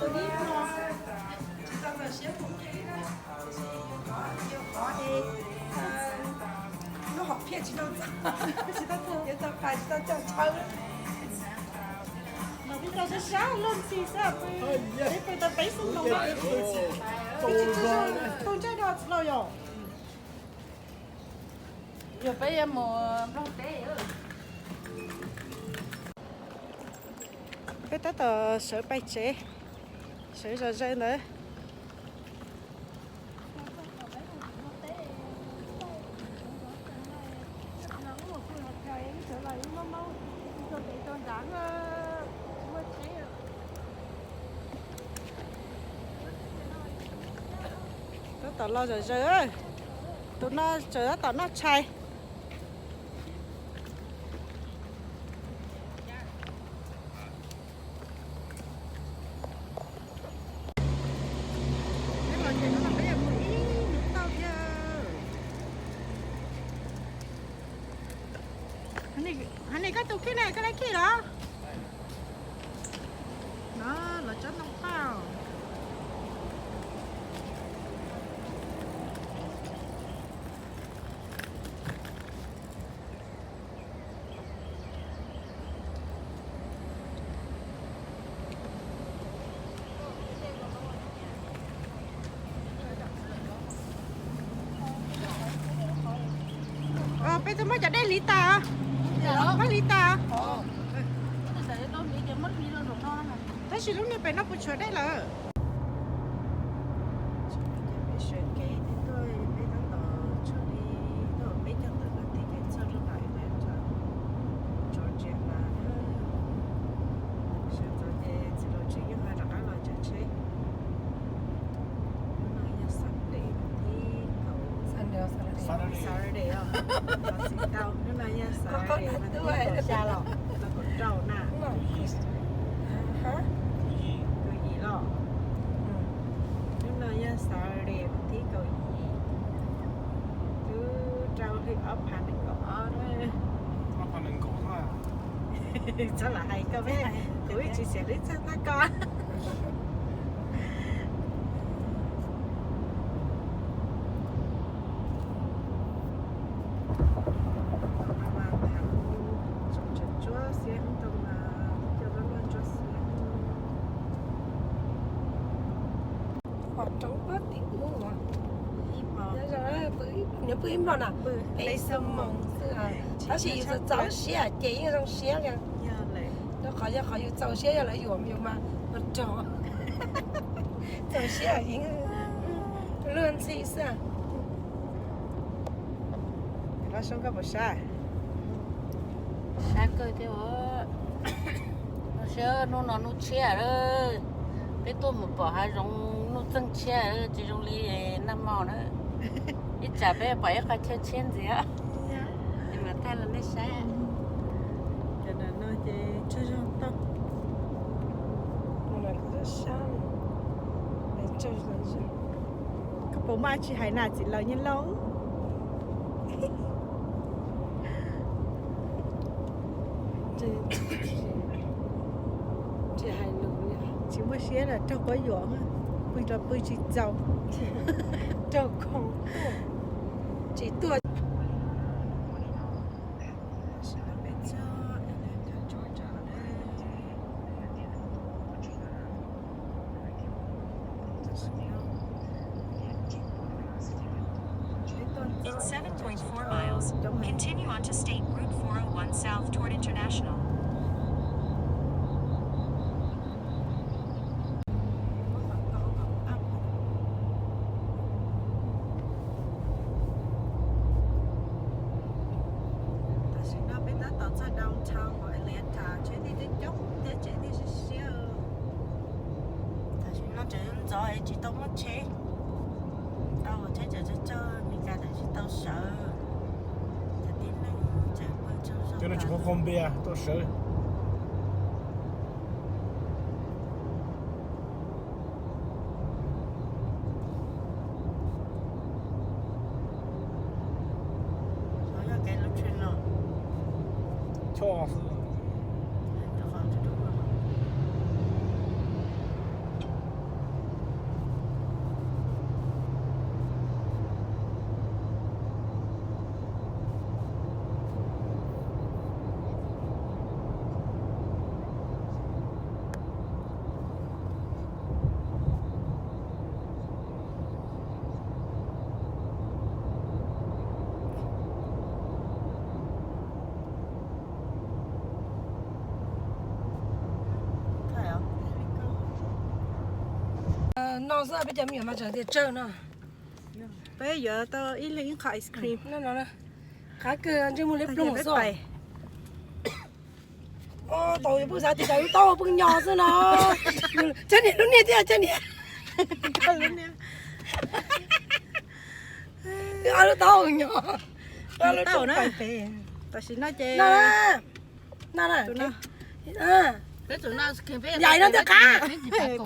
từ đi nó chỉ tao giờ xếp cũng như đó nhiều khó thì nó học phía chỉ tao chỉ tao thường chỉ tao phải chỉ tao chọn chơi mà bây giờ sẽ sáng lên xì sao bây giờ bấy xuống đâu đó tôi chơi đó lâu rồi giờ bây giờ mùa rau té cái tớ sợ bay chế sợ rồi rơi nữa tao lo rồi rơi tụi nó chờ tao nó chay anh này cái tụ kia này cái đấy kia đó đó là chất nông phao bây giờ mới cho đây lý ta có lý ta thế thì lúc này phải nó bự chở đây là Saturday à? Có gì đâu, nhưng mà nha Saturday mà thì xa lọ, là còn trâu nè. Hả? Cái gì lọ? Nhưng mà nha Saturday mà thì cái gì? Cứ trâu thì ấp hành đừng có thôi. ấp hành đừng có thôi. Sao là hay cơ mấy? Tuổi chị sẽ đến cho ta con.你不im了背什么？他是有早些，电影上写的。那好像还有早些要来用嘛？不找，早些应乱吃噻。nó sống cái bữa sa sa cơ thế hả? Nó sẽ nó chia rồi, cái tôi một bỏ hai giống nó增chia rồi, chỉ giống lý năm màu nữa. Ít chả bé bỏ cái chơi chen gì á, nhưng mà thay là nó sa. Cho nên nó chỉ chơi trong tóc. Nó là cái sa, để chơi là gì? Cái bộ mai chỉ hay là chỉ lời như lâu. Chị hay luôn nha. Chỉ mới xé là cho có dụng á, bây giờ bây chỉ giàu. Cho con chị tua. In 7.4 miles, continue onto State Route 401 south toward International. Chỉ tao mất chế, tao thấy giờ mình ra để chỉ tao sợ, cho nó chỉ có con bia tôi sợ. 是被叫米嘛，整的蒸呢。 bây giờ tôi ý lấy cái ice cream nó khá cơ chứ mua lấy plum rồi bày tôi bữa giờ thì đấy to bữa nhỏ rồi nó chân này lúc này thì chân này con lớn nha nó to nhỏ nó to nữa tôi xin nói chơi nè tụi nó cái tụi nó dạy nó cho cá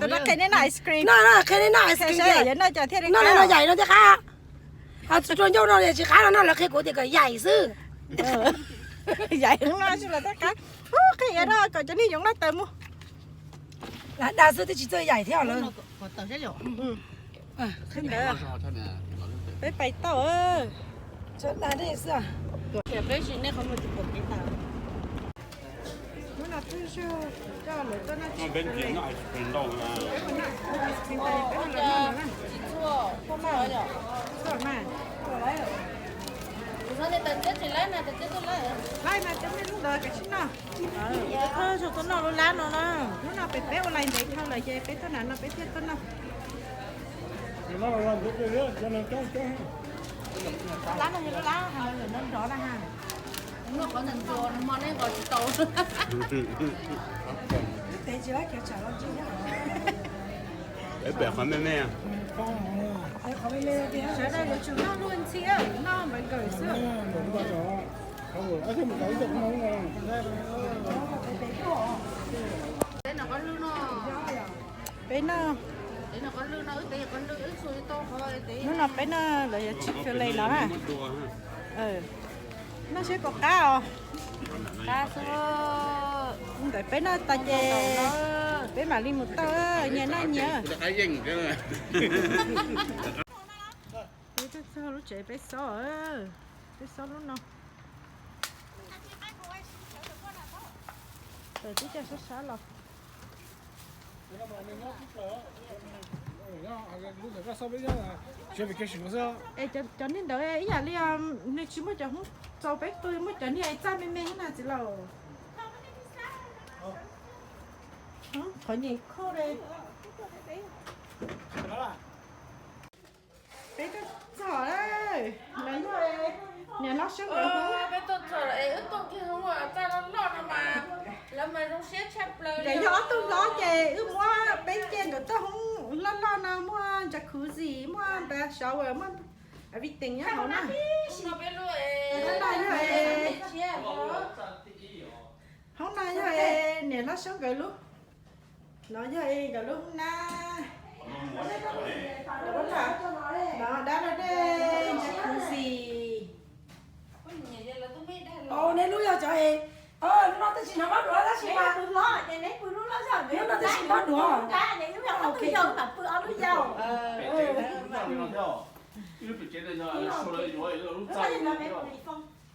tụi nó cái này là ice cream nó cái này ice cream vậy nó cho thế đấy nó dạy nó cho cá à chuẩn châu nó chỉ cá nó là cái của thì cái dạy sư vậy nó chứ là tất cả cái gì đó còn cho nó dùng nó tầm mua là đa số thì chỉ chơi dạy theo rồi có tao sẽ hiểu không được bé bày tao ơi cho đa đấy sao cái bé xin này không có chụp cái tao nó là tôi cho lửa tôi nó那边点那很到啊。 错không phải rồi rồi mà nó này tận chết thì lấy này tận chết tôi lấy lại mà chấm lúc đời cái xin nào thôi rồi tôi nó lá nó nó nào bé bé lại để theo lời chơi bé tôi nào nó bé thiết tôi nào nó là làm cái gì cho nên trong lá nó như nó lá nó rõ ra ha nó có nhận rồi nó mòn đấy gọi chị tàu để chỉ là kiểu trả lời chứ nhá để bẻ khoản mẹ mẹ ai khó bên đây đi giờ đây là chúng nó luôn chia nó phải gửi xưa đúng rồi đó không rồi mình thấy được không đấy nó có lư nó bé nó đấy nó có lư nó đấy con lư ít xui to thôi đấy nó là bé nó là chip phiêu lên nó à nó sẽ có cá à cá sơ tại bé nó ta chè bé mà đi một tơ nhà nó nhớ cái gì cái này bé sao nó chạy bé sao bé sao nó nó rồi tí cho số lọc ê cho nên đợi ấy là liam nên chỉ mới cho không cho bé tôi mới cho nên ấy cha mẹ mẹ nào chỉ là khỏi nhìn khô đây bé cái giỏ đây lấy rồi nhà nó sống ở hướng bé tôi chờ lại ít tôi kia không à ta nó lo mà làm mà nó sẽ chép lời để gió tôi gió chè mua bên trên của tôi không lo nào mua jacuzzi mua bé shower mua everything nhá không nào nó bé luôn không nói cho em nè nó sống gửi lúc nói cho em gửi lúc na đó đã là đây jacuzzi nên lúc giờ cho em nó tới chỉ nó bắt đũa đó chị mà nó tới chỉ bắt đũa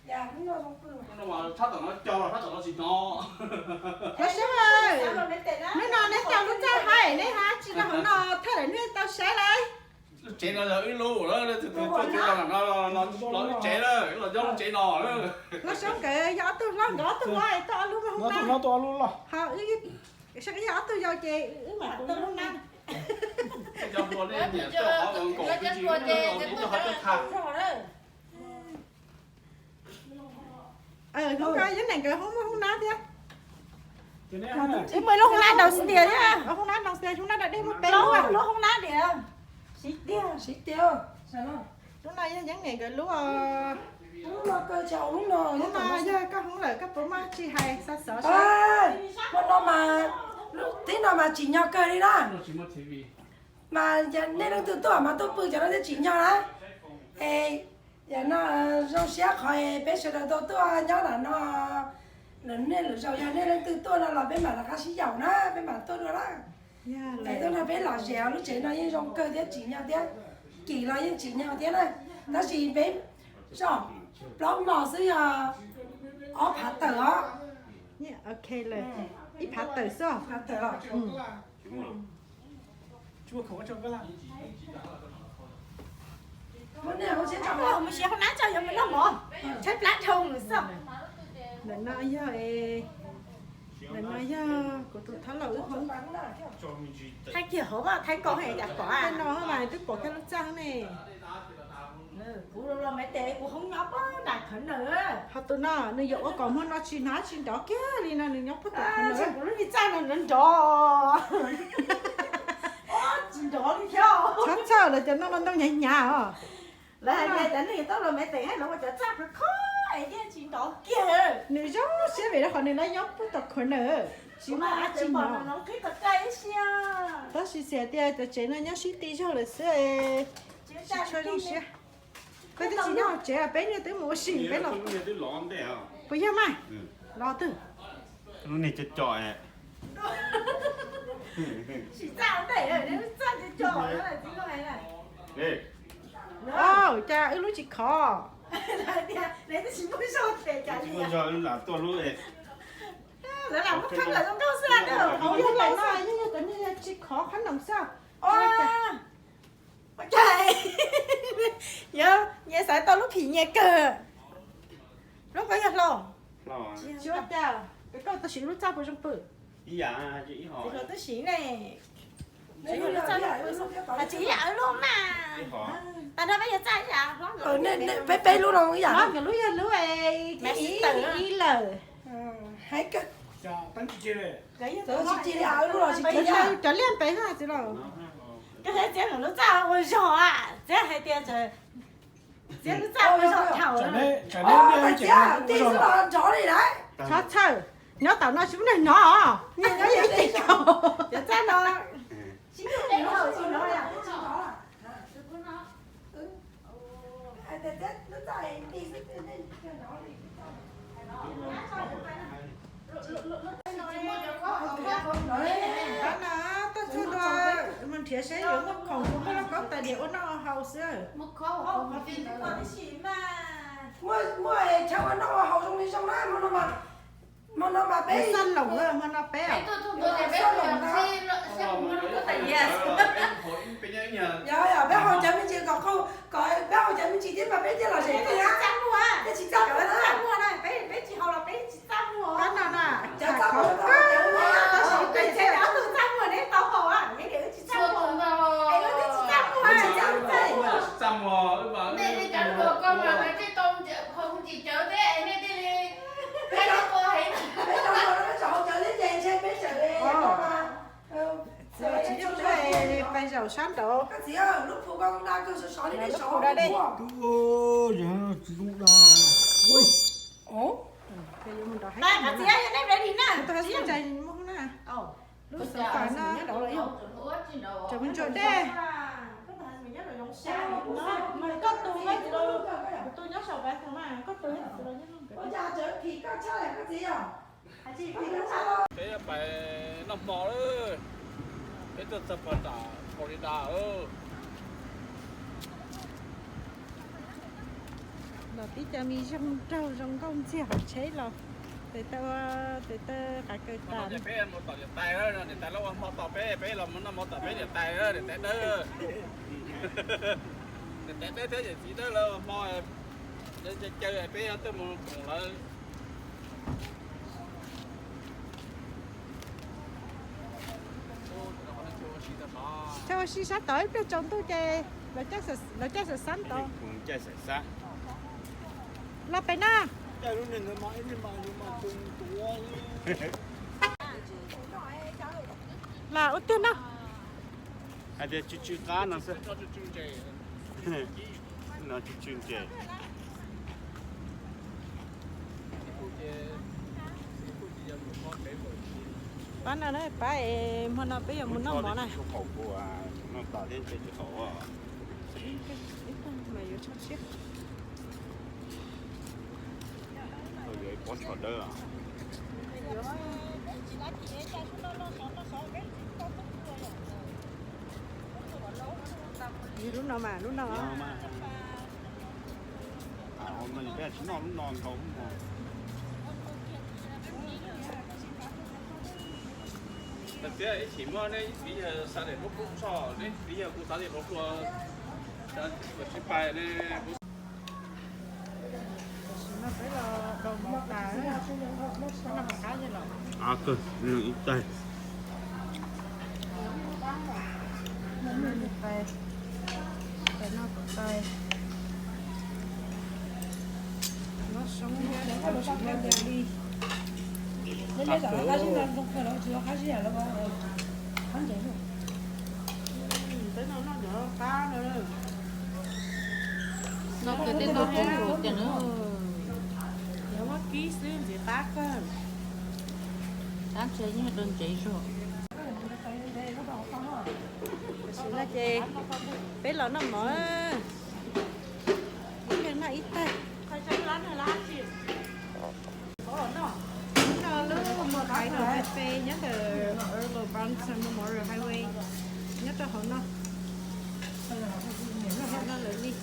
dạ đúng rồi không phương nó mà thắt tầng nó cho thắt tầng nó xịt nó nó sống ơi nó nọ nó chồng nó cha hay đấy ha chỉ là nó nọ thay để nó tao sẽ đây chế nó là ít lú đó nó chế đó là giống chế nọ đó nó sống kệ gió tôi nó tôi ngoài to luôn mà không nó to luôn rồi họ sao cái gió tôi do chè mà tôi không ăn cho mua đi nhà cho họ còn cổ cái gì nó cho họ cho thằng không coi cái này cái không nát nhá chứ mới lúc không nát đầu tiền nhá không nát đầu tiền chúng ta đã đi một bên luôn lúc không nát điện xích tiêu sao nó chúng ta những ngày cái lúc lúc nó cơ chậu lúc nó nhưng mà giờ các không lợi các bố má chỉ hay sao sợ nó mà thế nào mà chỉ nhau cơ đi đó mà nên nó từ tuổi mà tôi bự cho nó chỉ nhau đó ê giờ nó rau xé khỏi bé sữa tôi nhớ là nó nên là rau giờ nên từ tuổi là bé mà là cá xí dầu đó bé mà tôi nữa đó để tôi là bé lò dẻo nó chỉ nó như rau cơ thế chỉ nhau thế chỉ nó như chỉ nhau thế này nó chỉ bé rồi lóng lò dưới ở phá tử á ok rồi ít phá tử sao phá tử rồi chú khẩu cho cái nào vấn đề không sẽ chọn không mình sẽ không nát cho giờ mình nó mỏ chết lát không rồi sao để nói với lần này giờ của tôi thấy là không Thái kia hổ mà thái con hay đặt quả cái à? nó hơn bài tức bỏ cái lúc trăng này Cú là mấy tệ cú không nhóc á, đặt khẩn nữa. họ tụi nó dỗ còn hơn nó chỉ nói chuyện đó kia đi nó nhóc có tụi À, nữa chắc cú đi trang là nó trò. Chuyện đó đi theo. chắc sao là cho nó đâu nhảy nhà à Là cái đến thì tao là mấy tệ hay là mà chắc nó khó ấy cái chuyện đó kia. nếu giống sẽ về đó còn nên lấy nhóc có tụi khẩn nữa chỉ Mà mà chỉ chỉ bảo nó là nó cái cái cây xia. đó chỉ sẽ đi cho chế nó nhóc xí tí cho là sẽ chỉ chơi trong xe cái thứ gì nhau chế bé như tới mua xỉ bé lọ bây giờ mai lo từ lúc này chết trọi Chỉ trang để rồi, nếu trang cái trò đó là chính cái này. ê cha ơi lúc chỉ khó Lấy cái chỉ mũi sốt để trả chúng tiền. giờ là tôi lúc này Nó làm mất thân là trong đâu xa được. không như vậy mà như cái như chỉ khó khăn làm sao Trời. Nhớ, nhớ sáng tao lúc thì nhẹ cờ. Lúc có nhật lò. lo chưa cha cái câu ta chỉ lúc cha bữa trong bự ý dạ chị hỏi Thì là tôi xí này. Chỉ là lúc sao à chỉ là luôn mà. ý hỏi Ta nói bây giờ trai à? Nên bé luôn rồi đó dạ. cái lúc ấy Mẹ ý tự ý lời Hay cái Cái chị đi ở luôn rồi chị cái kia. này cho liên bé ha chứ đâu cái thế chế là lúc sao ôi giời à. Chế hay tiền trời. Chế lúc sao ôi giời thảo. Bà chị à, đi xuống là chó đi đấy. cho chơi nhớ tao nói chúng này nhỏ nhưng nó vậy chỉ cầu Chế cha nó. Chính là nó ở chỉ nó à. Nó chạy đi xuống lên nó đi. đó là tôi chưa đo mình thiệt sẽ dùng nó không có nó có tài liệu nó hậu xưa Ô, mà vì nó còn cái gì mà. Mua cháu nó hậu trong đi trong đó mà nó mà bé bé. xanh lồng rồi mà nó bé à Dạ, bé hồi chấm chị còn không, còn bé hồi chấm chị tiếp mà bé chưa là gì Bé thế chỉ á? chăm mua à. Bé chỉ chăm Bé nữa. chăm mua này. Bé chỉ học là bé chỉ chăm mua. cái nào nè Chả có khó nữa đâu, chả có. Bé chỉ đó từ chăm mua đến tao hồ à. Mấy đứa chỉ chăm mua. Em nói bé chỉ chăm mua à. Chỉ chăm đây. Xăm mò mà Đây đi chăn bò con mà mấy cái tôm không chỉ chở thế anh ấy đi cái đó cô thấy Bé trong đó nó chọn chở đến dàn xem bé chở đi. giờ chỉ trong đây bây giờ sáng độ Cái gì à, lúc phụ con ra cơ sở sỏi đi lúc sỏi. phụ ra đây. Ủa? cái gì mình đòi Này, hết bà chị ơi, em đây đi nè. tôi thấy chạy muốn nè lúc sợ phải nó đổ lại không? cho mình chỗ đây Mày có tùng ấy. tôi nhớ sầu bé thằng mà có tôi hết rồi nhớ không Ôi cha chở thì có cha là cái gì à? Hả chị? Thì có cha đâu? cái bài nằm mò đó cái tôi tập vào đảo Florida là tí cho mi trong trâu trong công chia học chế là để tao cả cái nó tànจะเป็นหมดต่อจะตายแล้วเนี่ยแต่เราว่าพอต่อเป๊ะเป๊ะเรามันน่ะหมดต่อเป๊ะจะตายแล้วเนี่ยแต่เด้อแต่เด้อthếจะสีเด้อเรามอจะเจอไอ้เป๊ะตัวมันของเรา cho xí sát tới biết trong tôi chơi là chắc sẽ sắn to cùng chơi sải sát là phải na chơi lúc này nó mãi nhưng mà cùng là út tiên đó à để chú cá nó sẽ cho chương trình nó chú chơi bán là đấy phải muốn nó bây giờ muốn nó món này khẩu của nó tạo lên cái khẩu à mày vô trong xếp rồi để có trò đỡ à gì lúc nào mà mình bé chỉ non không mà thực tế ấy chỉ mua đây bây giờ sao để bốc sò đấy bây giờ cũng sao để bốc sò đó chỉ bài đây nó phải là đầu mỏ À cơ, ít tay. nó sống để nó sống theo đi Nên bây giờ cái gì là không phải là chưa cái gì là nó không thể được. tới nó đỡ cá nữa nó cái tên nó cũng ruột cho nữa nếu mà ký xuyên thì tác hơn sáng chơi như đơn chỉ rồi xin là chị biết là nó mở cái này ít tay phải chơi lắm là lắm chị nó lúc mà cái nó hay phê nhất là ở Earl Bronson Memorial Highway nhất là họ nó lớn đi